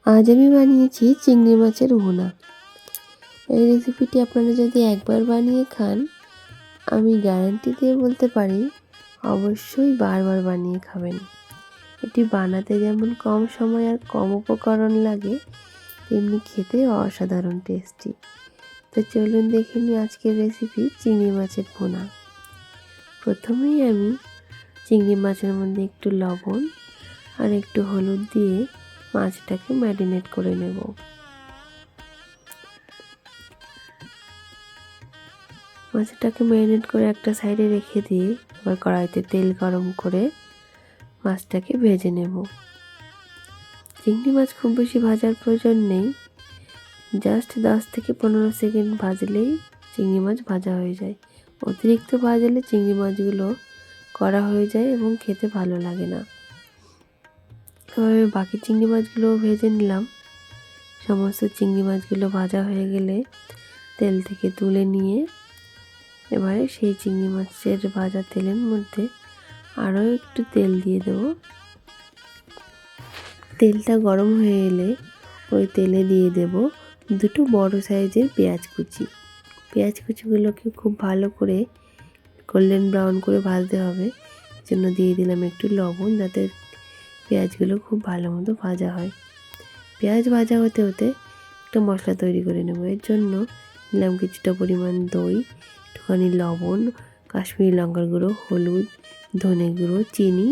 আজ আমি বানিয়েছি চিংড়ি মাছের ভুনা। এই রেসিপিটি আপনারা যদি একবার বানিয়ে খান, আমি গ্যারান্টি দিয়ে বলতে পারি অবশ্যই বারবার বানিয়ে খাবেন। এটি বানাতে যেমন কম সময় আর কম উপকরণ লাগে, তেমনি খেতে অসাধারণ টেস্টি। তো চলুন দেখে নিই আজকের রেসিপি চিংড়ি মাছের ভুনা। প্রথমেই আমি চিংড়ি মাছের মধ্যে একটু লবণ আর একটু হলুদ দিয়ে মাছটাকে ম্যারিনেট করে নেব। মাছটাকে ম্যারিনেট করে একটা সাইডে রেখে দিয়ে এবার কড়াইতে তেল গরম করে মাছটাকে ভেজে নেব। চিংড়ি মাছ খুব বেশি ভাজার প্রয়োজন নেই, জাস্ট 10 থেকে 15 সেকেন্ড ভাজলেই চিংড়ি মাছ ভাজা হয়ে যায়। অতিরিক্ত ভাজলে চিংড়ি মাছগুলো কড়া হয়ে যায় এবং খেতে ভালো লাগে না। এভাবে বাকি চিংড়ি মাছগুলো ভেজে নিলাম। সমস্ত চিংড়ি মাছগুলো ভাজা হয়ে গেলে তেল থেকে তুলে নিয়ে এবারে সেই চিংড়ি মাছের ভাজা তেলের মধ্যে আরও একটু তেল দিয়ে দেব। তেলটা গরম হয়ে এলে ওই তেলে দিয়ে দেব দুটো বড় সাইজের পেঁয়াজ কুচি। পেঁয়াজ কুচিগুলোকে খুব ভালো করে গোল্ডেন ব্রাউন করে ভাজতে হবে, জন্য দিয়ে দিলাম একটু লবণ, যাতে পেঁয়াজগুলো খুব ভালো মতো ভাজা হয়। পেঁয়াজ ভাজা হতে হতে একটা মশলা তৈরি করে নেব। এর জন্য নিলাম কিছুটা পরিমাণ দই, একটুখানি লবণ, কাশ্মীরি লঙ্কার গুঁড়ো, হলুদ, ধনে গুঁড়ো, চিনি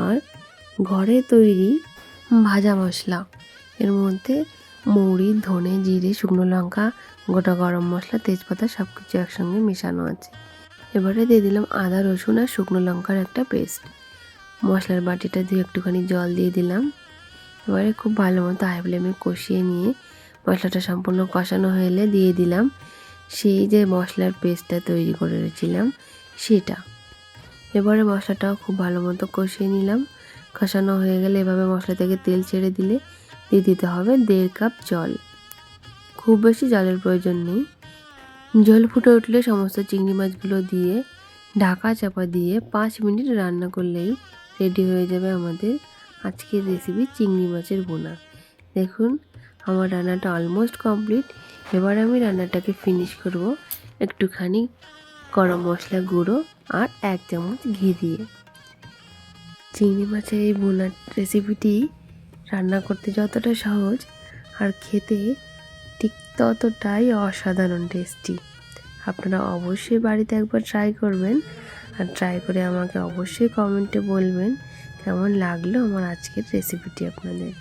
আর ঘরে তৈরি ভাজা মশলা। এর মধ্যে মৌরি, ধনে, জিরে, শুকনো লঙ্কা, গোটা গরম মশলা, তেজপাতা সব কিছু একসঙ্গে মেশানো আছে। এবারে দিয়ে দিলাম আদা, রসুন আর শুকনো লঙ্কার একটা পেস্ট। মশলার বাটিটা দিয়ে একটুখানি জল দিয়ে দিলাম। এবারে খুব ভালো মতো হাই ফ্লেমে কষিয়ে নিয়ে মশলাটা সম্পূর্ণ কষানো হয়ে এলে দিয়ে দিলাম সেই যে মশলার পেস্টটা তৈরি করে রেখেছিলাম সেটা। এবারে মশলাটাও খুব ভালো মতো কষিয়ে নিলাম। কষানো হয়ে গেলে এভাবে মশলা থেকে তেল ছেড়ে দিলে দিয়ে দিতে হবে 1.5 কাপ জল। খুব বেশি জলের প্রয়োজন নেই। জল ফুটে উঠলে সমস্ত চিংড়ি মাছগুলো দিয়ে ঢাকা চাপা দিয়ে 5 মিনিট রান্না করলেই রেডি হয়ে যাবে আমাদের আজকের রেসিপি চিংড়ি মাছের ভুনা। দেখুন আমার রান্নাটা অলমোস্ট কমপ্লিট। এবার আমি রান্নাটাকে ফিনিশ করব একটুখানি গরম মশলা গুঁড়ো আর 1 চামচ ঘি দিয়ে। চিংড়ি মাছের এই ভুনার রেসিপিটি রান্না করতে যতটা সহজ আর খেতে ঠিক ততটাই অসাধারণ টেস্টি। আপনারা অবশ্যই বাড়িতে একবার ট্রাই করবেন, আর ট্রাই করে আমাকে অবশ্যই কমেন্টে বলবেন কেমন লাগলো আমার আজকের রেসিপিটি আপনাদের।